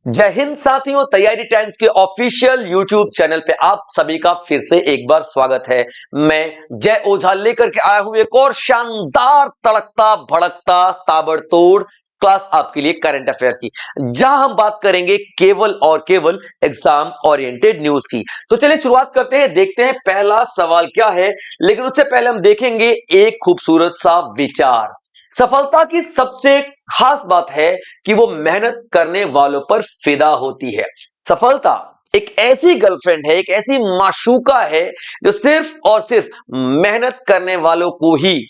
जय हिंद साथियों, तैयारी टाइम्स के ऑफिशियल यूट्यूब चैनल पे आप सभी का फिर से एक बार स्वागत है। मैं जय ओझा लेकर के आया हूं एक और शानदार तड़कता भड़कता ताबड़तोड़ क्लास आपके लिए करंट अफेयर्स की, जहां हम बात करेंगे केवल और केवल एग्जाम ओरिएंटेड न्यूज की। तो चलिए शुरुआत करते हैं, देखते हैं पहला सवाल क्या है। लेकिन उससे पहले हम देखेंगे एक खूबसूरत सा विचार। सफलता की सबसे खास बात है कि वो मेहनत करने वालों पर फिदा होती है। सफलता एक ऐसी गर्लफ्रेंड है, एक ऐसी माशूका है जो सिर्फ और सिर्फ मेहनत करने वालों को ही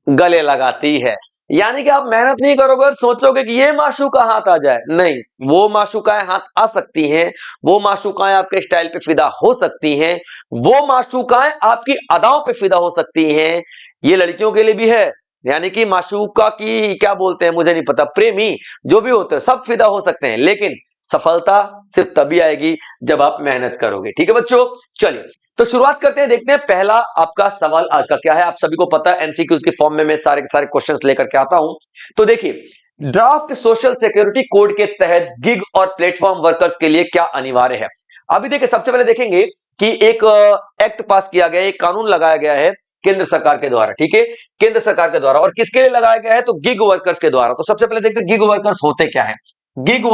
गले लगाती है। यानी कि आप मेहनत नहीं करोगे और सोचोगे कि ये माशूका हाथ आ जाए, नहीं, वो माशूकाएं हाथ आ सकती हैं, वो माशूकाएं आपके स्टाइल पे फिदा हो सकती हैं, वो माशूकाएं आपकी अदाओं पे फिदा हो सकती हैं। ये लड़कियों के लिए भी है, यानी कि माशूका की क्या बोलते हैं मुझे नहीं पता, प्रेमी जो भी होते हैं सब फिदा हो सकते हैं, लेकिन सफलता सिर्फ तभी आएगी जब आप मेहनत करोगे। ठीक है बच्चों, चलिए तो शुरुआत करते हैं, देखते हैं पहला आपका सवाल आज का क्या है। आप सभी को पता है एमसीक्यूज के फॉर्म में मैं सारे के सारे क्वेश्चंस लेकर के आता हूं। तो देखिए, ड्राफ्ट सोशल सिक्योरिटी कोड के तहत गिग और प्लेटफॉर्म वर्कर्स के लिए क्या अनिवार्य है। अभी देखिए, सबसे पहले देखेंगे कि एक एक्ट पास किया गया है, एक कानून लगाया गया है केंद्र सरकार के द्वारा। ठीक है, केंद्र सरकार के द्वारा, और किसके लिए लगाया गया है, तो गिग वर्कर्स के द्वारा। तो सबसे पहले देखते हैं गिग वर्कर्स होते क्या है। गिग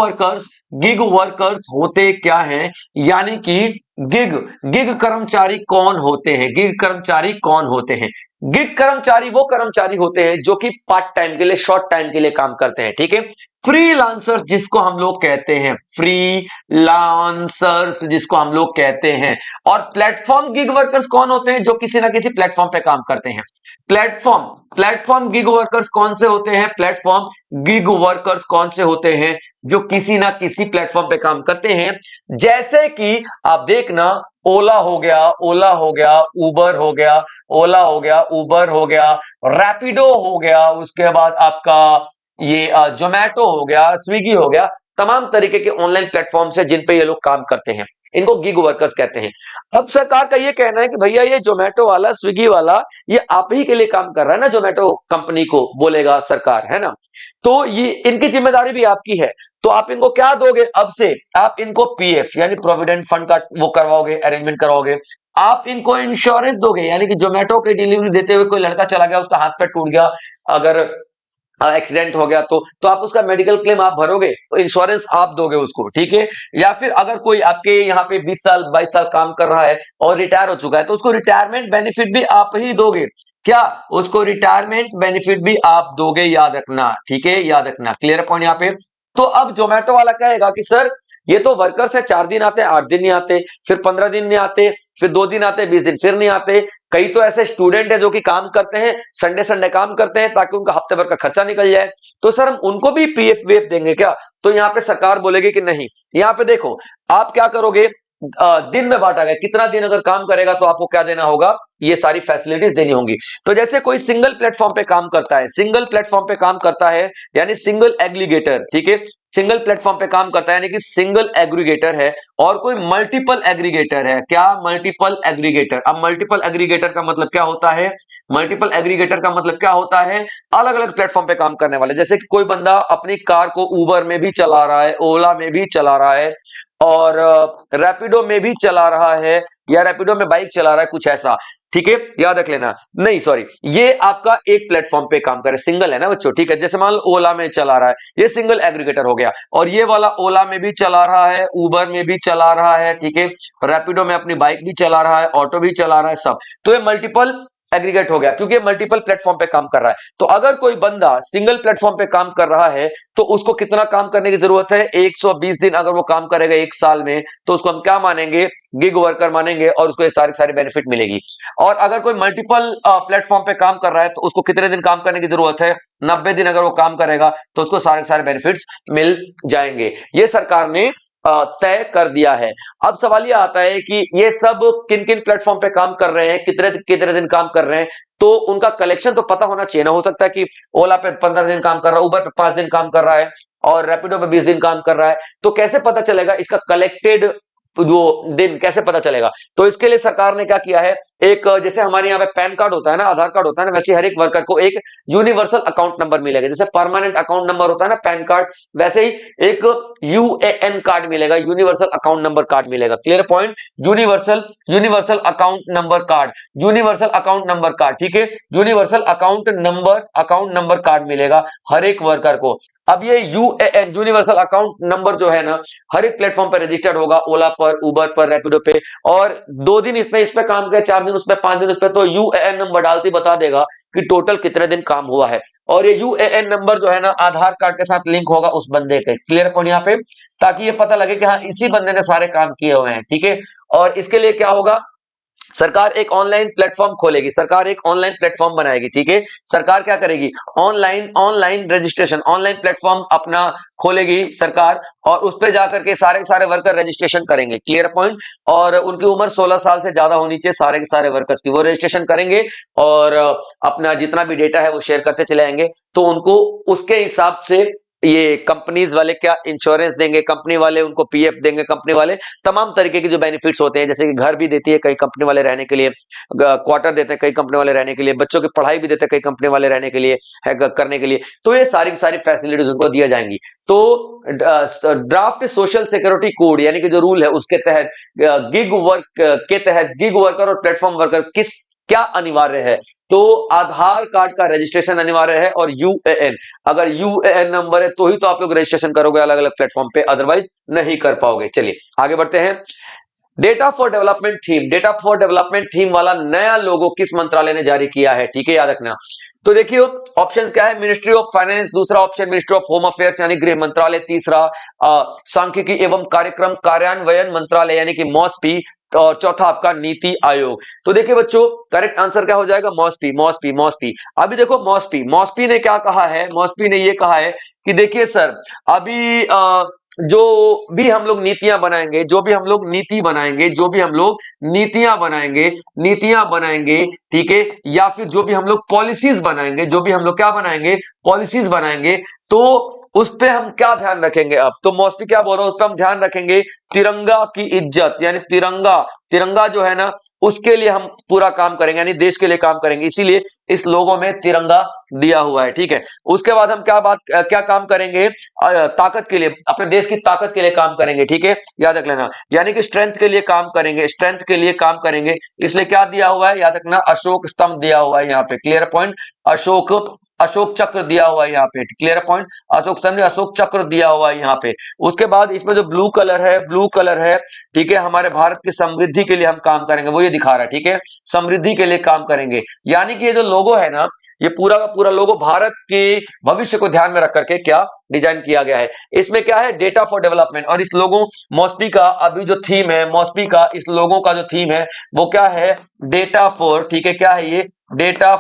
वर्कर्स होते क्या हैं, यानी कि गिग गिग कर्मचारी कौन होते हैं, गिग कर्मचारी कौन होते हैं। गिग कर्मचारी वो कर्मचारी होते हैं जो कि पार्ट टाइम के लिए, शॉर्ट टाइम के लिए काम करते हैं। ठीक है, फ्रीलांसर जिसको हम लोग कहते हैं, फ्रीलांसर्स जिसको हम लोग कहते हैं। और प्लेटफॉर्म गिग वर्कर्स कौन होते हैं, जो किसी ना किसी प्लेटफॉर्म पे काम करते हैं। प्लेटफॉर्म प्लेटफॉर्म गिग वर्कर्स कौन से होते हैं, प्लेटफॉर्म गिग वर्कर्स कौन से होते हैं, जो किसी ना किसी प्लेटफॉर्म पे काम करते हैं। जैसे कि आप देखना, ओला हो गया, ओला हो गया, उबर हो गया, ओला हो गया, उबर हो गया, रैपिडो हो गया, उसके बाद आपका ये जोमेटो हो गया, स्विगी हो गया। तमाम तरीके के ऑनलाइन प्लेटफॉर्म है जिन पे ये लोग काम करते हैं, इनको गिग वर्कर्स कहते हैं। अब सरकार का ये कहना है कि भैया ये जोमेटो वाला, स्विगी वाला, ये आप ही के लिए काम कर रहा है ना, जोमेटो कंपनी को बोलेगा सरकार, है ना। तो ये इनकी जिम्मेदारी भी आपकी है। तो आप इनको क्या दोगे, अब से आप इनको पीएफ यानी प्रोविडेंट फंड का वो करवाओगे, अरेंजमेंट करवाओगे। आप इनको इंश्योरेंस दोगे, यानी कि जोमेटो की डिलीवरी देते हुए कोई लड़का चला गया, उसका हाथ पैर टूट गया, अगर एक्सीडेंट हो गया तो आप उसका मेडिकल क्लेम आप भरोगे, तो इंश्योरेंस आप दोगे उसको। ठीक है, या फिर अगर कोई आपके यहाँ पे 20 साल 22 साल काम कर रहा है और रिटायर हो चुका है, तो उसको रिटायरमेंट बेनिफिट भी आप ही दोगे। क्या, उसको रिटायरमेंट बेनिफिट भी आप दोगे, याद रखना। ठीक है, याद रखना, क्लियर पॉइंट यहाँ पे। तो अब जोमेटो वाला कहेगा कि सर ये तो वर्कर्स है, 4 दिन आते हैं, 8 दिन नहीं आते, फिर 15 दिन नहीं आते, फिर 2 दिन आते, 20 दिन फिर नहीं आते। कई तो ऐसे स्टूडेंट है जो कि काम करते हैं, संडे संडे काम करते हैं ताकि उनका हफ्ते भर का खर्चा निकल जाए। तो सर हम उनको भी पीएफ वीएफ देंगे क्या। तो यहाँ पे सरकार बोलेगी कि नहीं। यहाँ पे देखो, आप क्या करोगे, दिन में बांटा गया, कितना दिन अगर काम करेगा तो आपको क्या देना होगा, ये सारी फैसिलिटीज देनी होंगी। तो जैसे कोई सिंगल प्लेटफॉर्म पे काम करता है, सिंगल प्लेटफॉर्म पे काम करता है यानी सिंगल एग्रीगेटर। ठीक है, सिंगल प्लेटफॉर्म पे काम करता है यानी कि सिंगल एग्रीगेटर है, और कोई मल्टीपल एग्रीगेटर है। क्या, मल्टीपल एग्रीगेटर। अब मल्टीपल एग्रीगेटर का मतलब क्या होता है, मल्टीपल एग्रीगेटर का मतलब क्या होता है, अलग अलग प्लेटफॉर्म पे काम करने वाले। जैसे कि कोई बंदा अपनी कार को उबर में भी चला रहा है, ओला में भी चला रहा है, और रैपिडो में भी चला रहा है, या रैपिडो में बाइक चला रहा है, कुछ ऐसा। ठीक है, याद रख लेना। नहीं सॉरी, ये आपका एक प्लेटफॉर्म पे काम करे, सिंगल है ना बच्चों। ठीक है, जैसे मान लो ओला में चला रहा है, ये सिंगल एग्रीगेटर हो गया, और ये वाला ओला में भी चला रहा है, उबर में भी चला रहा है। ठीक है, रैपिडो में अपनी बाइक भी चला रहा है, ऑटो भी चला रहा है, सब। तो ये मल्टीपल एग्रीगेट हो गया, क्योंकि मल्टीपल प्लेटफॉर्म पे काम कर रहा है। तो अगर कोई बंदा सिंगल प्लेटफॉर्म पे काम कर रहा है, तो उसको कितना काम करने की जरूरत है, 120 दिन अगर वो काम करेगा एक साल में, तो उसको हम क्या मानेंगे, गिग वर्कर मानेंगे, और उसको ये सारी सारी बेनिफिट मिलेगी। और अगर कोई मल्टीपल प्लेटफॉर्म पे काम कर रहा है, तो उसको कितने दिन काम करने की जरूरत है, 90 दिन अगर वो काम करेगा, तो उसको सारे सारे बेनिफिट्स मिल जाएंगे। ये सरकार ने तय कर दिया है। अब सवाल यह आता है कि ये सब किन किन प्लेटफॉर्म पे काम कर रहे हैं, कितने कितने दिन काम कर रहे हैं, तो उनका कलेक्शन तो पता होना चाहिए ना। हो सकता है कि ओला पे 15 दिन काम कर रहा है, उबर पे 5 दिन काम कर रहा है, और रैपिडो पे 20 दिन काम कर रहा है। तो कैसे पता चलेगा इसका कलेक्टेड वो दिन कैसे पता चलेगा? तो इसके लिए सरकार ने क्या किया है, एक जैसे हमारे यहाँ पे पैन कार्ड होता है ना, आधार कार्ड होता है ना, वैसे हर एक वर्कर को एक यूनिवर्सल अकाउंट नंबर मिलेगा। जैसे परमानेंट अकाउंट नंबर होता है ना पैन कार्ड, वैसे ही एक यूएएन कार्ड मिलेगा, यूनिवर्सल अकाउंट नंबर कार्ड मिलेगा। Clear point? Universal universal account number card, universal account number card, ठीक है, यूनिवर्सल अकाउंट नंबर कार्ड मिलेगा हर एक वर्कर को। अब ये यूएएन यूनिवर्सल अकाउंट नंबर जो है ना, हर एक प्लेटफॉर्म पर रजिस्टर्ड होगा, ओला पर, उबर पर, रैपिडो पे, और 2 दिन इसने इस पे काम किया, 4 दिन उस पे, 5 दिन उस पे, तो यूएएन नंबर डालते बता देगा कि टोटल कितने दिन काम हुआ है। और ये यूएएन नंबर जो है ना आधार कार्ड के साथ लिंक होगा उस बंदे के। क्लियर पॉइंट यहाँ पे, ताकि ये पता लगे कि हाँ इसी बंदे ने सारे काम किए हुए हैं, ठीक है। और इसके लिए क्या होगा, सरकार एक ऑनलाइन प्लेटफॉर्म खोलेगी, सरकार एक ऑनलाइन प्लेटफॉर्म बनाएगी, ठीक है। सरकार क्या करेगी, online online registration, online platform अपना खोलेगी सरकार, और उस पर जाकर के सारे के सारे वर्कर रजिस्ट्रेशन करेंगे। Clear point? और उनकी उम्र 16 साल से ज्यादा होनी चाहिए सारे के सारे वर्कर्स की, वो रजिस्ट्रेशन करेंगे और अपना जितना भी डेटा है वो शेयर करते चले आएंगे। तो उनको उसके हिसाब से ये कंपनीज वाले क्या इंश्योरेंस देंगे, कंपनी वाले उनको पीएफ देंगे, कंपनी वाले तमाम तरीके के जो बेनिफिट्स होते हैं, जैसे कि घर भी देती है कई कंपनी वाले रहने के लिए, क्वार्टर देते हैं कई कंपनी वाले रहने के लिए, बच्चों की पढ़ाई भी देते हैं कई कंपनी वाले रहने के लिए, है करने के लिए, तो ये सारी की सारी फैसिलिटीज उनको दी जाएंगी। तो ड्राफ्ट सोशल सिक्योरिटी कोड यानी कि जो रूल है उसके तहत गिग वर्क के तहत गिग वर्कर और प्लेटफॉर्म वर्कर किस क्या अनिवार्य है, तो आधार कार्ड का रजिस्ट्रेशन अनिवार्य है, और यूएएन, अगर यूएएन नंबर है तो ही तो आप लोग रजिस्ट्रेशन करोगे अलग अलग प्लेटफॉर्म पे, अदरवाइज नहीं कर पाओगे। चलिए आगे बढ़ते हैं। Data for development theme, data for development theme वाला नया लोगो किस मंत्रालय ने जारी किया है, ठीक है, याद रखना। तो देखिए ऑप्शंस क्या है, मिनिस्ट्री ऑफ फाइनेंस, दूसरा option ministry of home affairs यानी गृह मंत्रालय, तीसरा सांख्यिकी एवं कार्यक्रम कार्यान्वयन मंत्रालय यानी कि मॉस्पी, और चौथा आपका नीति आयोग। तो देखिए बच्चों करेक्ट आंसर क्या हो जाएगा, मॉस्पी मॉस्पी मॉस्पी। अभी देखो मॉस्पी ने क्या कहा है, मॉस्पी ने ये कहा है कि देखिए सर अभी जो भी हम लोग नीतियां बनाएंगे, जो भी हम लोग नीति बनाएंगे, जो भी हम लोग नीतियां बनाएंगे, ठीक है, या फिर जो भी हम लोग पॉलिसीज बनाएंगे, जो भी हम लोग क्या बनाएंगे, पॉलिसीज बनाएंगे, तो उस पे हम क्या ध्यान रखेंगे। अब तो मौसपी क्या बोल रहा है, उस पर हम ध्यान रखेंगे तिरंगा की इज्जत, यानी तिरंगा जो है ना उसके लिए हम पूरा काम करेंगे, यानी देश के लिए काम करेंगे, इसीलिए इस लोगों में तिरंगा दिया हुआ है, ठीक है। उसके बाद हम क्या काम करेंगे, ताकत के लिए, अपने देश की ताकत के लिए काम करेंगे, ठीक है, याद रख लेना, यानी कि स्ट्रेंथ के लिए काम करेंगे, स्ट्रेंथ के लिए काम करेंगे, इसलिए क्या दिया हुआ है, याद रखना अशोक स्तंभ दिया हुआ है यहाँ पे। Clear point? अशोक चक्र दिया हुआ है यहाँ पे। Clear point? अशोक स्तंभ, अशोक चक्र दिया हुआ है यहाँ पे। उसके बाद इसमें जो ब्लू कलर है, ठीक है, हमारे भारत की समृद्धि के लिए हम काम करेंगे, वो ये दिखा रहा है, ठीक है, समृद्धि के लिए काम करेंगे, यानी कि ये जो लोगो है ना, ये पूरा का पूरा लोगो भारत के भविष्य को ध्यान में रख करके क्या डिजाइन किया गया है। इसमें क्या है, डेटा फॉर डेवलपमेंट, और इस लोगो मॉस्पी का अभी जो थीम है, मॉस्पी का इस लोगों का जो थीम है वो क्या है, डेटा फॉर, ठीक है, क्या है ये, डेटा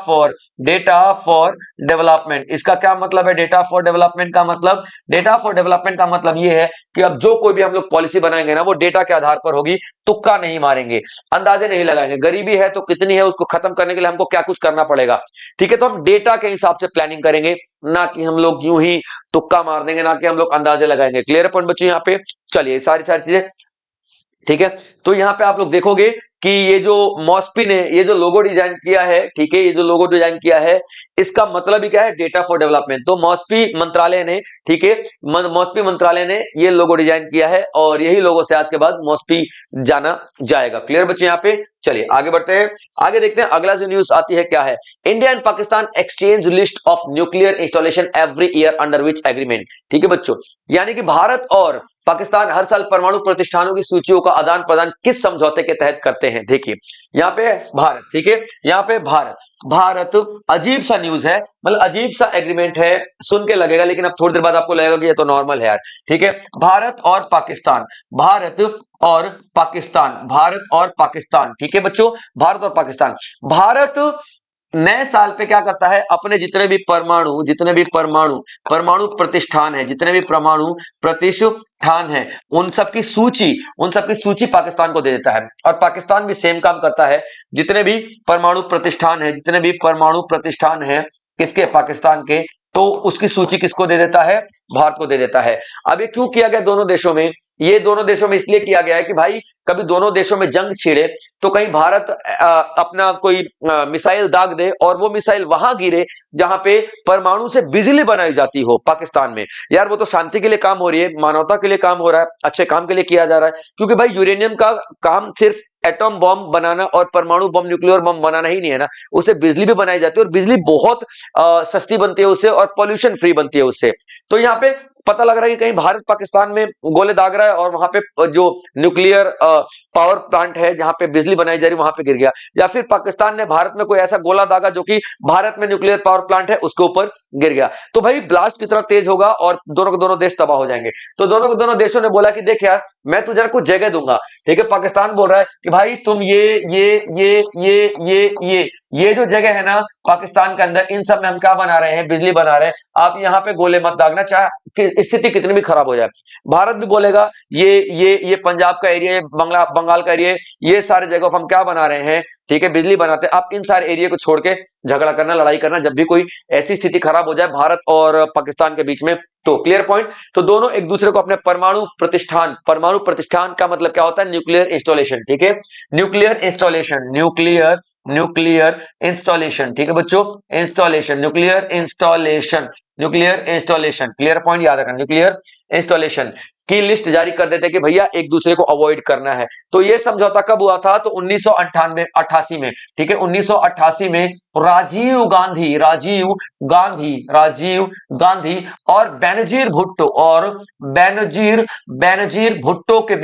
फॉर डेवलपमेंट। इसका क्या मतलब है, डेटा फॉर डेवलपमेंट का मतलब, डेटा फॉर डेवलपमेंट का मतलब ये है कि अब जो कोई भी हम लोग पॉलिसी बनाएंगे ना वो डेटा के आधार पर होगी, तुक्का नहीं मारेंगे, अंदाजे नहीं लगाएंगे, गरीबी है तो कितनी है उसको खत्म करने के लिए हमको क्या कुछ करना पड़ेगा, ठीक है, तो हम डेटा के हिसाब से प्लानिंग करेंगे, ना कि हम लोग यूं ही तुक्का मार देंगे, ना कि हम लोग अंदाजे लगाएंगे। क्लियर पॉइंट बच्चों यहाँ पे? चलिए सारी चीजें ठीक है। तो यहाँ पे आप लोग देखोगे कि ये जो मॉस्पी ने ये जो लोगो डिजाइन किया है, ठीक है, ये जो लोगो डिजाइन किया है इसका मतलब ही क्या है, डेटा फॉर डेवलपमेंट। तो मॉस्पी मंत्रालय ने, ठीक है, मॉस्पी मंत्रालय ने ये लोगो डिजाइन किया है, और यही लोगो से आज के बाद मॉस्पी जाना जाएगा। क्लियर बच्चे यहाँ पे? चलिए आगे बढ़ते हैं, आगे देखते हैं अगला जो न्यूज आती है क्या है, India and Pakistan exchange list of nuclear installation every year under which agreement. ठीक है बच्चों, यानी कि भारत और पाकिस्तान हर साल परमाणु प्रतिष्ठानों की सूचियों का आदान प्रदान किस समझौते के तहत करते हैं। देखिए यहाँ पे भारत, ठीक है, यहाँ पे भारत अजीब सा न्यूज है, मतलब अजीब सा एग्रीमेंट है, सुन के लगेगा लेकिन अब थोड़ी देर बाद आपको लगेगा कि ये तो नॉर्मल है यार, ठीक है। भारत और पाकिस्तान, ठीक है बच्चों, भारत और पाकिस्तान। भारत नए साल पे क्या करता है, अपने जितने भी परमाणु प्रतिष्ठान है, जितने भी परमाणु प्रतिष्ठान है उन सबकी सूची पाकिस्तान को दे देता है, और पाकिस्तान भी सेम काम करता है, जितने भी परमाणु प्रतिष्ठान है किसके, पाकिस्तान के, तो उसकी सूची किसको दे देता है? भारत को दे देता है। अब ये क्यों किया गया दोनों देशों में? ये दोनों देशों में इसलिए किया गया है कि भाई कभी दोनों देशों में जंग छिड़े तो कहीं भारत अपना कोई मिसाइल दाग दे और वो मिसाइल वहां गिरे जहां पे परमाणु से बिजली बनाई जाती हो पाकिस्तान में। यार वो तो शांति के लिए काम हो रही है, मानवता के लिए काम हो रहा है, अच्छे काम के लिए किया जा रहा है। क्योंकि भाई यूरेनियम का काम सिर्फ एटॉम बॉम्ब बनाना और परमाणु बम, न्यूक्लियर बम बनाना ही नहीं है ना, उससे बिजली भी बनाई जाती है और बिजली बहुत सस्ती बनती है उससे और पॉल्यूशन फ्री बनती है उससे। तो यहाँ पे पता लग रहा है कि कहीं भारत पाकिस्तान में गोले दाग रहा है और वहां पे जो न्यूक्लियर पावर प्लांट है जहां पे बिजली बनाई जा रही है वहां पे गिर गया, या फिर पाकिस्तान ने भारत में कोई ऐसा गोला दागा जो कि भारत में न्यूक्लियर पावर प्लांट है उसके ऊपर गिर गया, तो भाई ब्लास्ट कितना तेज होगा और दोनों के दोनों देश तबाह हो जाएंगे। तो दोनों के दोनों देशों ने बोला कि देख यार मैं तुझे कुछ जगह दूंगा, ठीक है। पाकिस्तान बोल रहा है कि भाई तुम ये जो जगह है ना पाकिस्तान के अंदर, इन सब में हम क्या बना रहे हैं? बिजली बना रहे हैं, आप यहाँ पे गोले मत दागना, चाहे स्थिति कितनी भी खराब हो जाए। भारत भी बोलेगा ये पंजाब का एरिया, ये बंगाल का एरिया, ये सारे जगहों पर हम क्या बना रहे हैं, ठीक है, बिजली बनाते हैं। आप इन सारे एरिया को छोड़ के झगड़ा करना, लड़ाई करना जब भी कोई ऐसी स्थिति खराब हो जाए भारत और पाकिस्तान के बीच में, तो क्लियर पॉइंट। तो दोनों एक दूसरे को अपने परमाणु प्रतिष्ठान का मतलब क्या होता है? न्यूक्लियर इंस्टॉलेशन, ठीक है, न्यूक्लियर इंस्टॉलेशन, न्यूक्लियर इंस्टॉलेशन, ठीक है बच्चों, installation, nuclear installation, clear point याद रखना, न्यूक्लियर इंस्टॉलेशन की लिस्ट जारी कर देते कि भैया एक दूसरे को अवॉइड करना है। तो ये समझौता कब हुआ था? तो 1988 में, ठीक है, 1988 में राजीव गांधी और बेनजीर भुट्टो के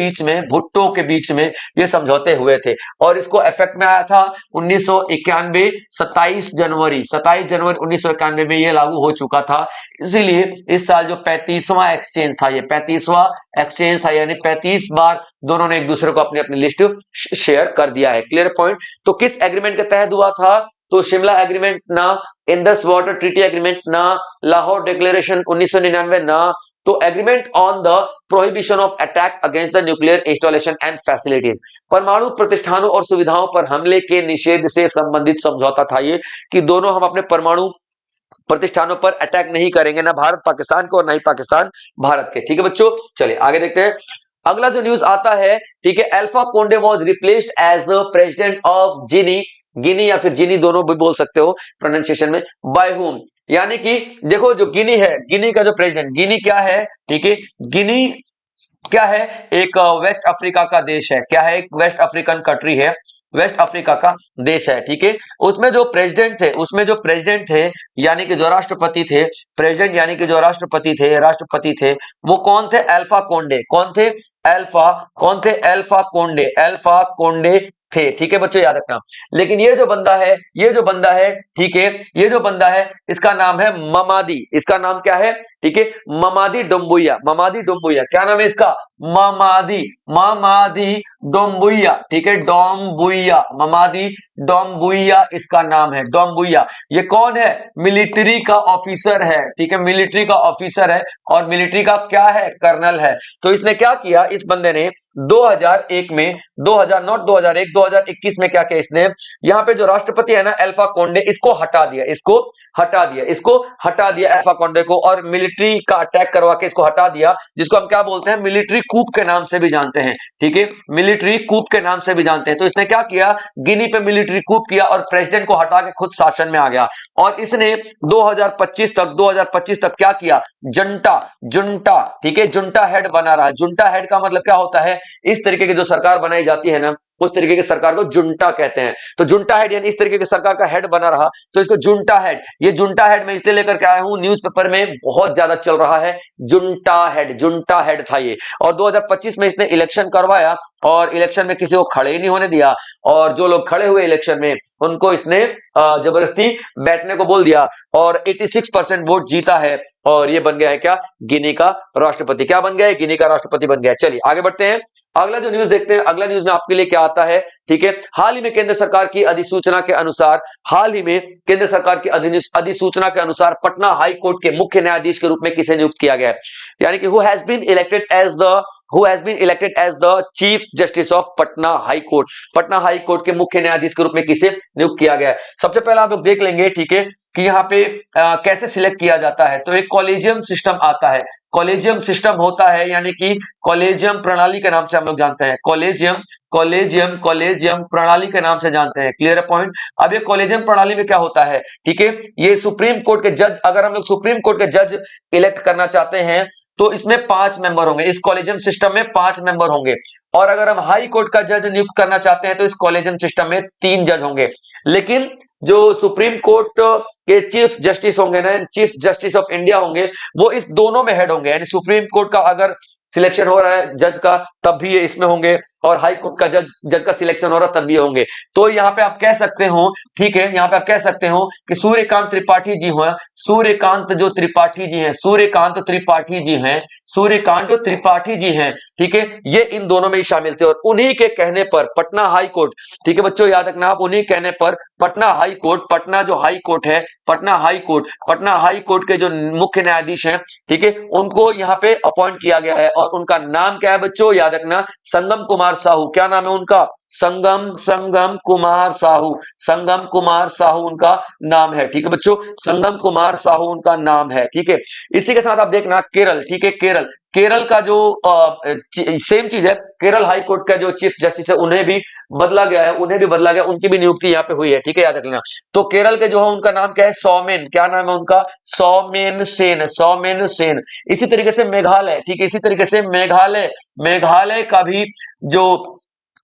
बीच में ये समझौते हुए थे और इसको इफेक्ट में आया था 1991, 27 जनवरी 1991 में ये लागू हो चुका था। इसीलिए इस साल जो 35वां एक्सचेंज था, ये 35वां एक्सचेंज था, यानी 35 बार दोनों ने एक दूसरे को अपनी अपनी लिस्ट शेयर कर दिया है। Clear point. तो किस एग्रीमेंट के तहत हुआ था? तो शिमला एग्रीमेंट ना, इंडस वाटर ट्रीटी एग्रीमेंट ना, लाहौर डिक्लेरेशन 1999 ना, तो agreement on the prohibition of attack against the nuclear installation and facilities, परमाणु प्रतिष्ठानों और सुविधाओं पर हमले के निषेध से संबंधित समझौता था ये, कि दोनों हम अपने परमाणु प्रतिष्ठानों पर अटैक नहीं करेंगे, ना भारत पाकिस्तान को और ना ही पाकिस्तान भारत के। ठीक है बच्चों, चलिए आगे देखते हैं। अगला जो न्यूज आता है, ठीक है, Alpha Conde was replaced as the president of Guinea या फिर जिनी दोनों भी बोल सकते हो प्रोनाउंसिएशन में, बाय हुम, यानी कि देखो जो गिनी है, गिनी का जो प्रेसिडेंट, गिनी क्या है, ठीक है, गिनी क्या है? एक वेस्ट अफ्रीका का देश है। क्या है? एक वेस्ट अफ्रीकन कंट्री है, वेस्ट अफ्रीका का देश है, ठीक है। उसमें जो प्रेसिडेंट थे यानी कि जो राष्ट्रपति थे, प्रेसिडेंट यानी कि जो राष्ट्रपति थे वो कौन थे? Alpha Conde. कौन थे? अल्फा कोंडे थे, ठीक है बच्चों, याद रखना। लेकिन ये जो बंदा है, ठीक है, ये जो बंदा है इसका नाम है ममादी। इसका नाम क्या है? ठीक है, ममादी डोम्बुया। क्या नाम है इसका? ममादी डोम्बुया, ठीक है, ममादी डोम्बुया इसका नाम है, डोम्बुया। ये कौन है? मिलिट्री का ऑफिसर है, ठीक है, मिलिट्री का ऑफिसर है और मिलिट्री का क्या है? कर्नल है। तो इसने क्या किया, इस बंदे ने 2001 में, 2021 में क्या किया इसने? यहाँ पे जो राष्ट्रपति है ना अल्फा कोंडे, इसको हटा दिया अल्फा कोंडे को, और मिलिट्री का अटैक करवा के इसको हटा दिया, जिसको हम क्या बोलते हैं? मिलिट्री कूप के नाम से भी जानते हैं, ठीक है, मिलिट्री कूप के नाम से भी जानते हैं। तो इसने क्या किया? गिनी पे मिलिट्री कूप किया और प्रेसिडेंट को हटा के खुद शासन में आ गया। और इसने 2025 तक क्या किया? जुंटा, ठीक है, जुंटा हेड बना रहा। जुंटा हेड का मतलब क्या होता है? इस तरीके की जो सरकार बनाई जाती है ना, उस तरीके की सरकार को जुंटा कहते हैं। तो जुंटा हेड यानी इस तरीके की सरकार का हेड बना रहा, तो इसको जुंटा हेड, ये जुंटा हेड मैं इसलिए लेकर के आया हूं, न्यूज़पेपर में बहुत ज्यादा चल रहा है जुंटा हेड था ये। और 2025 में इसने इलेक्शन करवाया और इलेक्शन में किसी को खड़े ही नहीं होने दिया, और जो लोग खड़े हुए इलेक्शन में उनको इसने जबरदस्ती बैठने को बोल दिया और 86% वोट जीता है और ये बन गया है क्या? गिनी का राष्ट्रपति। क्या बन गया है? गिनी का राष्ट्रपति बन गया है। चलिए आगे बढ़ते हैं, अगला जो न्यूज देखते हैं। अगला न्यूज में आपके लिए क्या आता है, ठीक है, हाल ही में केंद्र सरकार की अधिसूचना के अनुसार पटना हाई कोर्ट के मुख्य न्यायाधीश के रूप में किसे नियुक्त किया गया है? यानी कि who has been elected as the who has been elected as the chief justice of Patna high court. Patna high court के मुख्य न्यायाधीश के रूप में किसे नियुक्त किया गया है? सबसे पहले आप लोग देख लेंगे, ठीक है, कि यहाँ पे कैसे सिलेक्ट किया जाता है। तो एक कॉलेजियम सिस्टम आता है, कॉलेजियम सिस्टम होता है, यानी कि कॉलेजियम प्रणाली के नाम से हम लोग जानते हैं, कॉलेजियम कॉलेजियम कॉलेजियम प्रणाली के नाम से जानते हैं। क्लियर है पॉइंट? अब ये कॉलेजियम प्रणाली में क्या होता है, ठीक है, ये सुप्रीम कोर्ट के जज, अगर हम लोग सुप्रीम कोर्ट के जज इलेक्ट करना चाहते हैं तो इसमें 5 मेंबर होंगे, इस कॉलेजियम सिस्टम में 5 मेंबर होंगे। और अगर हम हाई कोर्ट का जज नियुक्त करना चाहते हैं तो इस कॉलेजियम सिस्टम में 3 जज होंगे। लेकिन जो सुप्रीम कोर्ट के चीफ जस्टिस होंगे ना, चीफ जस्टिस ऑफ इंडिया होंगे, वो इस दोनों में हेड होंगे। यानी सुप्रीम कोर्ट का अगर सिलेक्शन हो रहा है जज का, तब भी ये इसमें होंगे, और हाई कोर्ट का जज का सिलेक्शन हो रहा है तब भी होंगे। तो यहाँ पे आप कह सकते हो, ठीक है, यहाँ पे आप कह सकते हो कि सूर्यकांत त्रिपाठी जी हो, सूर्यकांत जो त्रिपाठी जी हैं, सूर्यकांत त्रिपाठी जी हैं, सूर्यकांत त्रिपाठी जी हैं, ठीक है, ये इन दोनों में ही शामिल थे। और उन्हीं के कहने पर पटना हाई कोर्ट, ठीक है बच्चों, याद रखना आप, उन्हीं कहने पर पटना हाई कोर्ट, पटना जो हाई कोर्ट है, Patna high court, Patna high court के जो मुख्य न्यायाधीश हैं, ठीक है, उनको यहाँ पे अपॉइंट किया गया है। और उनका नाम क्या है बच्चों, याद रखना, संगम कुमार साहू। क्या नाम है उनका? संगम कुमार साहू, संगम कुमार साहू उनका नाम है, ठीक है बच्चों, संगम कुमार साहू उनका नाम है, ठीक है। इसी के साथ आप देखना केरल, ठीक है, केरल, केरल का जो सेम चीज है, केरल हाई कोर्ट का जो चीफ जस्टिस है उन्हें भी बदला गया है, उन्हें भी बदला गया, उनकी भी नियुक्ति यहाँ पे हुई है, ठीक है, याद रखना। तो केरल के जो है उनका नाम क्या है? सौमेन। क्या नाम है उनका? सौमेन सेन, सौमेन सेन। इसी तरीके से मेघालय, ठीक है, इसी तरीके से मेघालय, मेघालय का भी जो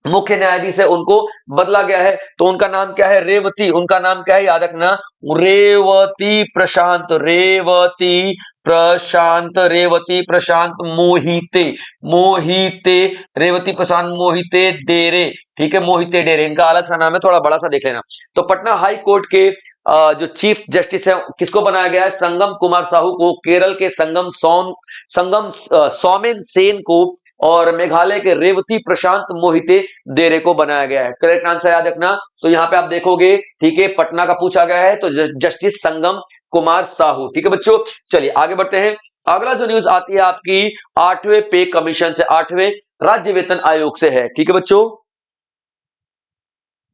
मुख्य न्यायाधीश है उनको बदला गया है। तो उनका नाम क्या है? रेवती। उनका नाम क्या है? याद रखना, रेवती प्रशांत, रेवती प्रशांत, रेवती प्रशांत मोहिते, मोहिते, रेवती प्रशांत मोहिते डेरे, ठीक है, मोहिते डेरे, इनका अलग सा नाम है, थोड़ा बड़ा सा देख लेना। तो पटना हाई कोर्ट के जो चीफ जस्टिस है किसको बनाया गया है? संगम कुमार साहू को, केरल के संगम सौमेन सेन को, और मेघालय के रेवती प्रशांत मोहिते देरे को बनाया गया है। करेक्ट आंसर याद रखना। तो यहाँ पे आप देखोगे, ठीक है, पटना का पूछा गया है तो जस्टिस संगम कुमार साहू, ठीक है बच्चों। चलिए आगे बढ़ते हैं। अगला जो न्यूज आती है आपकी 8वें पे कमीशन से, 8वें राज्य वेतन आयोग से है, ठीक है बच्चों।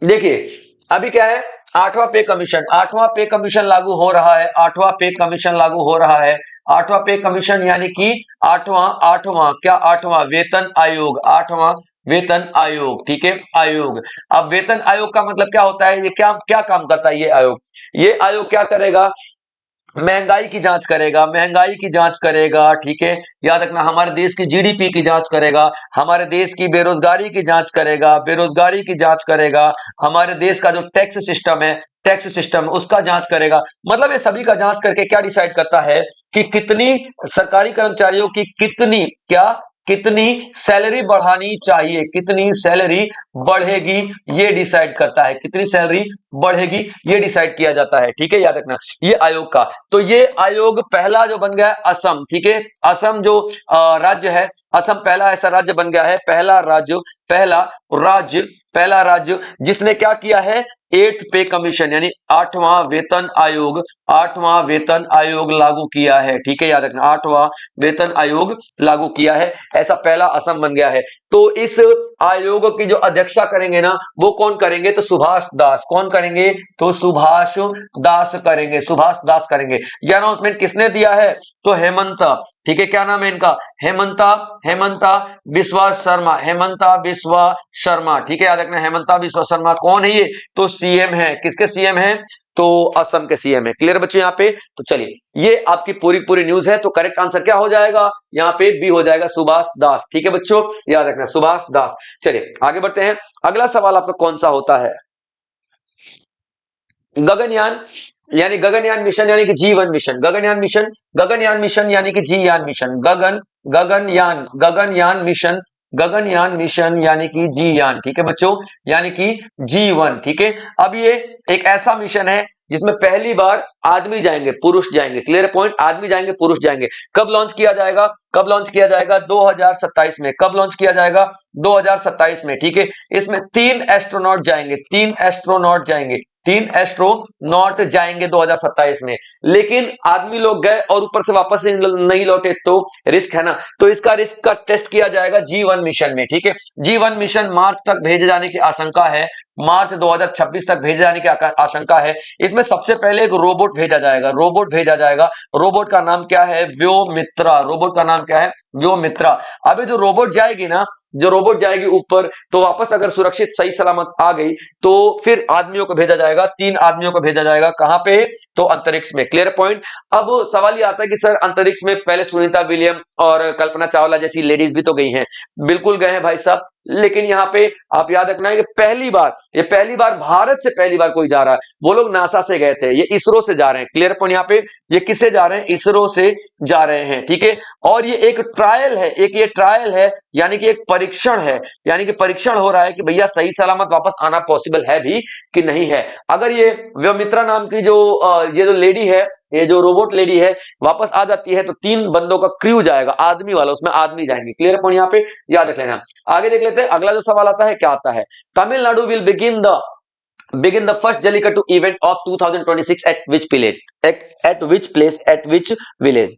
देखिए अभी क्या है, 8वां पे कमीशन, 8वां पे कमीशन लागू हो रहा है, 8वां पे कमीशन लागू हो रहा है। 8वां पे कमीशन यानी कि 8वां क्या? 8वां वेतन आयोग, 8वां वेतन आयोग, ठीक है, आयोग। अब वेतन आयोग का मतलब क्या होता है? ये क्या क्या काम करता है ये आयोग? ये आयोग क्या करेगा? महंगाई की जांच करेगा, महंगाई की जांच करेगा, ठीक है, याद रखना, हमारे देश की जीडीपी की जांच करेगा, हमारे देश की बेरोजगारी की जांच करेगा, बेरोजगारी की जांच करेगा, हमारे देश का जो टैक्स सिस्टम है, टैक्स सिस्टम उसका जांच करेगा। मतलब ये सभी का जांच करके क्या डिसाइड करता है कि कितनी सरकारी कर्मचारियों की कितनी क्या कितनी सैलरी बढ़ानी चाहिए, कितनी सैलरी बढ़ेगी ये डिसाइड करता है, कितनी सैलरी बढ़ेगी ये डिसाइड किया जाता है, ठीक है, याद रखना ये आयोग का। तो ये आयोग पहला जो बन गया है असम, ठीक है, असम जो राज्य है, असम पहला ऐसा राज्य बन गया है, पहला राज्य, पहला राज्य, पहला राज्य जिसने क्या किया है? 8th पे कमीशन यानी 8वां वेतन आयोग, 8वां वेतन आयोग लागू किया है, ठीक है, याद रखना, 8वां वेतन आयोग लागू किया है, ऐसा पहला असम बन गया है। तो इस आयोग की जो अध्यक्षता करेंगे ना, वो कौन करेंगे? तो सुभाष दास। कौन करेंगे? तो सुभाष दास करेंगे, सुभाष दास करेंगे। यह अनाउंसमेंट किसने दिया है? तो हेमंता, ठीक है, क्या नाम है इनका? हेमंता, हेमंता बिस्वा शर्मा, हेमंता बिस्वा शर्मा, ठीक है, याद रखना, हेमंता बिस्वा शर्मा कौन है ये? तो सीएम है। किसके सीएम है? तो असम के सीएम है। क्लियर बच्चों यहाँ पे? तो चलिए ये आपकी पूरी पूरी न्यूज है। तो करेक्ट आंसर क्या हो जाएगा यहाँ पे? बी हो जाएगा, सुभाष दास, ठीक है बच्चों, याद रखना, सुभाष दास। चलिए आगे बढ़ते हैं। अगला सवाल आपका कौन सा होता है? गगनयान यानी गगनयान मिशन यानी कि G1 mission, Gaganyaan mission, Gaganyaan mission यानी कि G यान mission, Gaganyaan mission, Gaganyaan mission यानी कि G यान, ठीक है बच्चों, यानी कि G1, ठीक है। अब ये एक ऐसा मिशन है जिसमें पहली बार आदमी जाएंगे, पुरुष जाएंगे। Clear point? आदमी जाएंगे, पुरुष जाएंगे। कब लॉन्च किया जाएगा? कब लॉन्च किया जाएगा? 2027 में। कब लॉन्च किया जाएगा? 2027 में, ठीक है। इसमें 3 एस्ट्रोनॉट जाएंगे, 3 एस्ट्रोनॉट जाएंगे, 3 एस्ट्रोनॉट जाएंगे 2027 में, लेकिन आदमी लोग गए और ऊपर से वापस नहीं लौटे तो रिस्क है ना। तो इसका रिस्क का टेस्ट किया जाएगा G1 मिशन में, ठीक है। G1 मिशन मार्च तक भेजे जाने की आशंका है, मार्च 2026 तक भेजे जाने की आशंका है। इसमें सबसे पहले एक रोबोट भेजा जाएगा, रोबोट भेजा जाएगा। रोबोट का नाम क्या है? व्योमित्रा। रोबोट का नाम क्या है? व्योमित्रा। अभी जो रोबोट जाएगी ना, जो रोबोट जाएगी ऊपर, तो वापस अगर सुरक्षित सही सलामत आ गई तो फिर आदमियों को भेजा जाएगा, 3 आदमियों को भेजा जाएगा। कहां पे? तो अंतरिक्ष में। Clear point. अब सवाल ये आता है कि सर अंतरिक्ष में पहले सुनीता विलियम और कल्पना चावला जैसी लेडीज भी तो गई हैं। बिल्कुल गए हैं भाई साहब, लेकिन यहां पे आप याद रखना है कि पहली बार भारत से पहली बार कोई जा रहा है। वो लोग नासा से गए थे, ये इसरो से जा रहे हैं। Clear point. यहाँ पे ये किससे जा रहे हैं? इसरो से जा रहे हैं, ठीक है। और ये एक ट्रायल है, ये ट्रायल है, यानी कि एक परीक्षण है, यानी कि परीक्षण हो रहा है कि भैया सही सलामत वापस आना पॉसिबल है भी कि नहीं है। अगर ये व्योमित्रा नाम की ये जो लेडी है, ये जो रोबोट लेडी है, वापस आ जाती है तो 3 बंदों का क्रू जाएगा, आदमी वाला, उसमें आदमी जाएंगे। Clear point. यहाँ पे याद रख लेना। आगे देख लेते हैं अगला जो सवाल आता है, क्या आता है? Tamil Nadu will begin the first Jallikattu event of 2026 at which village? At which place? At which village?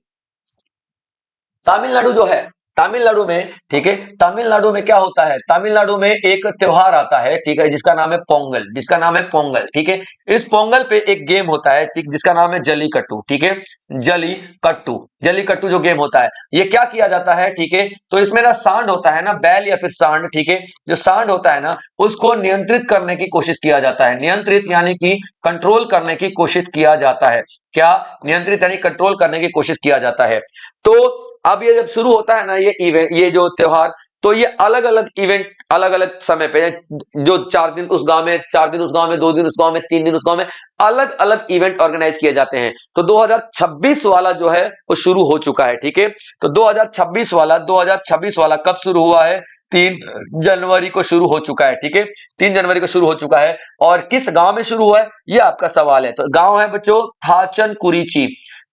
Tamil Nadu जो है, तमिलनाडु में, ठीक है, तमिलनाडु में क्या होता है? तमिलनाडु में एक त्योहार आता है, ठीक है, जिसका नाम है पोंगल, जिसका नाम है पोंगल, ठीक है। इस पोंगल पे एक गेम होता है, ठीक, जिसका नाम है जलीकट्टू, ठीक है। जलीकट्टू, जलीकट्टू जो गेम होता है, ये क्या किया जाता है, ठीक है। तो इसमें ना सांड होता है ना, बैल या फिर सांड, ठीक है। जो सांड होता है ना, उसको नियंत्रित करने की कोशिश किया जाता है। नियंत्रित यानी कि कंट्रोल करने की कोशिश किया जाता है। क्या? नियंत्रित यानी कंट्रोल करने की कोशिश किया जाता है। तो अब ये जब शुरू होता है ना, ये इवेंट, ये जो त्योहार, तो ये अलग अलग इवेंट अलग अलग समय पे, जो 4 दिन उस गांव में, 4 दिन उस गांव में, 2 दिन उस गांव में, 3 दिन उस गांव में, अलग अलग इवेंट ऑर्गेनाइज किए जाते हैं। तो 2026 वाला जो है वो शुरू हो चुका है, ठीक है। तो 2026 वाला कब शुरू हुआ है? 3 जनवरी को शुरू हो चुका है, ठीक है। 3 जनवरी को शुरू हो चुका है। और किस गांव में शुरू हुआ है, ये आपका सवाल है। तो गांव है बच्चों थाचन कुरीची,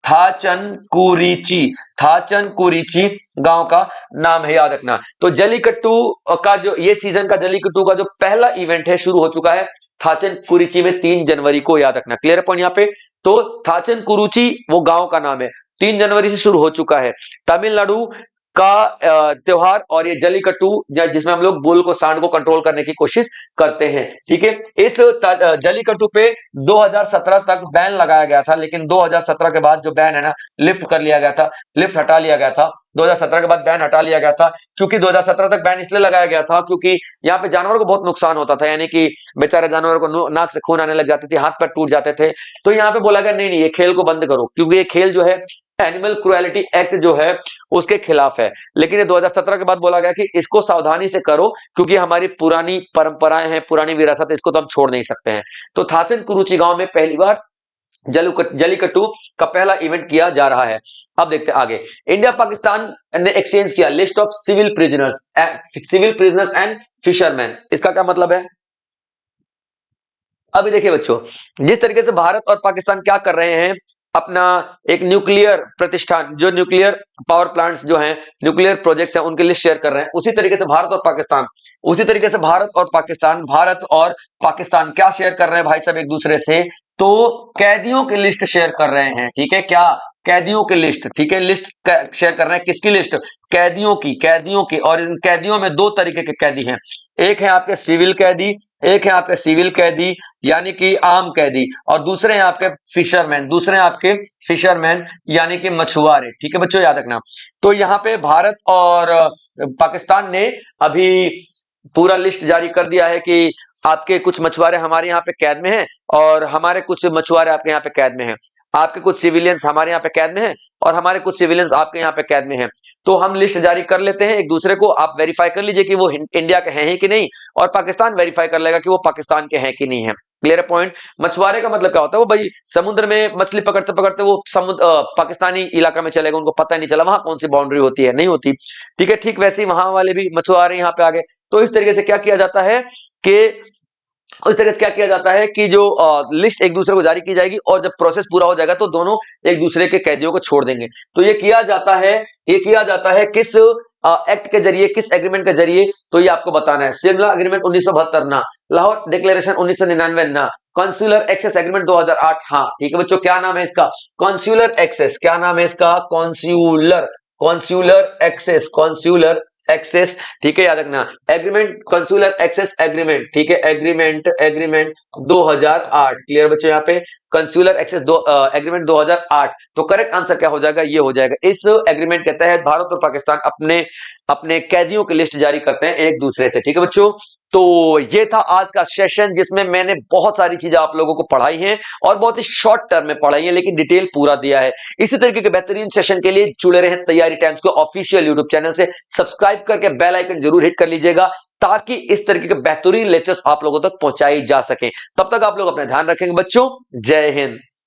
थाचन कुरीची, थाचन कुरीची गांव का नाम है, याद रखना। तो जलीकट्टू का जो ये सीजन का जलीकट्टू का जो पहला इवेंट है शुरू हो चुका है थाचन कुरीची में 3 जनवरी को, याद रखना। क्लियर पॉइंट यहाँ पे। तो थाचन कुरुची वो गांव का नाम है, 3 जनवरी से शुरू हो चुका है। तमिलनाडु का त्योहार और ये जलीकट्टू, जिसमें हम लोग बुल को, सांड को कंट्रोल करने की कोशिश करते हैं, ठीक है। इस जलीकट्टू पे 2017 तक बैन लगाया गया था, लेकिन 2017 के बाद जो बैन है ना, लिफ्ट कर लिया गया था, लिफ्ट हटा लिया गया था। 2017 के बाद बैन हटा लिया गया था, क्योंकि 2017 तक बैन इसलिए लगाया गया था क्योंकि यहाँ पे जानवरों को बहुत नुकसान होता था, यानी कि बेचारे जानवरों को नाक से खून आने लग जाती थी, हाथ पैर टूट जाते थे। तो यहाँ पे बोला गया नहीं नहीं, ये खेल को बंद करो, क्योंकि ये खेल जो है एनिमल क्रुएलिटी एक्ट जो है उसके खिलाफ है। लेकिन ये 2017 के बाद बोला गया कि इसको सावधानी से करो, क्योंकि हमारी पुरानी परंपराएं हैं, पुरानी विरासत है, इसको तो हम छोड़ नहीं सकते हैं। तो थाचन कुरुची गांव में पहली बार जलीकट्टू का पहला इवेंट किया जा रहा है। अब देखते हैं आगे। इंडिया पाकिस्तान ने एक्सचेंज किया list of civil prisoners and fisherman. इसका क्या मतलब है? अभी देखिए बच्चों, जिस तरीके से भारत और पाकिस्तान क्या कर रहे हैं, अपना एक न्यूक्लियर प्रतिष्ठान, जो न्यूक्लियर पावर प्लांट्स जो हैं, न्यूक्लियर प्रोजेक्ट्स हैं, उनके लिस्ट शेयर कर रहे हैं, उसी तरीके से भारत और पाकिस्तान क्या शेयर कर रहे हैं भाई साहब एक दूसरे से? तो कैदियों की लिस्ट शेयर कर रहे हैं, ठीक है। क्या? कैदियों की लिस्ट, ठीक है। लिस्ट शेयर कर रहे हैं, किसकी लिस्ट? कैदियों की। और इन कैदियों में 2 तरीके के कैदी हैं, एक है आपके सिविल कैदी, एक है आपके सिविल कैदी यानी कि आम कैदी, और दूसरे हैं आपके फिशरमैन यानी कि मछुआरे, ठीक है बच्चों, याद रखना। तो यहाँ पे भारत और पाकिस्तान ने अभी पूरा लिस्ट जारी कर दिया है कि आपके कुछ मछुआरे हमारे यहाँ पे कैद में हैं और हमारे कुछ मछुआरे आपके यहाँ पे कैद में हैं, आपके कुछ सिविलियंस हमारे यहाँ पे कैद में हैं और हमारे कुछ सिविलियंस आपके यहाँ पे कैद में हैं। तो हम लिस्ट जारी कर लेते हैं एक दूसरे को, आप वेरीफाई कर लीजिए कि वो इंडिया के हैं ही कि नहीं, और पाकिस्तान वेरीफाई कर लेगा कि वो पाकिस्तान के हैं कि नहीं है। Clear point. मछुआरे का मतलब क्या होता है? वो भाई समुद्र में मछली पकड़ते पकड़ते वो पाकिस्तानी इलाका में चलेगा, उनको पता ही नहीं चला वहां कौन सी बाउंड्री होती है, नहीं होती, ठीक है। ठीक वैसे ही वहां वाले भी मछुआरे यहाँ पे आ गए। तो इस तरीके से क्या किया जाता है कि जो लिस्ट एक दूसरे को जारी की जाएगी, और जब प्रोसेस पूरा हो जाएगा तो दोनों एक दूसरे के कैदियों को छोड़ देंगे। तो ये किया जाता है किस एक्ट के जरिए, किस एग्रीमेंट के जरिए? तो ये आपको बताना है। शिमला एग्रीमेंट 1972 ना, लाहौर डिक्लेरेशन 1999 ना, कॉन्स्युलर एक्सेस एग्रीमेंट 2008, हाँ ठीक है बच्चों, क्या नाम है इसका, कॉन्स्युलर एक्सेस, क्या नाम है इसका, कॉन्स्युलर, कॉन्स्युलर एक्सेस, कॉन्स्युलर एक्सेस, ठीक है याद रखना, एग्रीमेंट, कंसुलर एक्सेस एग्रीमेंट, ठीक है, एग्रीमेंट, एग्रीमेंट 2008, क्लियर बच्चों, यहाँ पे कंसुलर एक्सेस एग्रीमेंट 2008, तो करेक्ट आंसर क्या हो जाएगा, ये हो जाएगा। इस एग्रीमेंट के तहत भारत और पाकिस्तान अपने अपने कैदियों की लिस्ट जारी करते हैं एक दूसरे से, ठीक है बच्चों। तो ये था आज का सेशन जिसमें मैंने बहुत सारी चीजें आप लोगों को पढ़ाई हैं और बहुत ही शॉर्ट टर्म में पढ़ाई है, लेकिन डिटेल पूरा दिया है। इसी तरीके के बेहतरीन सेशन के लिए जुड़े रहें तैयारी टाइम्स को ऑफिशियल यूट्यूब चैनल से, सब्सक्राइब करके बेल आइकन जरूर हिट कर लीजिएगा ताकि इस तरीके के बेहतरीन लेक्चर्स आप लोगों तक पहुंचाई जा सके। तब तक आप लोग अपना ध्यान रखेंगे बच्चों, जय हिंद।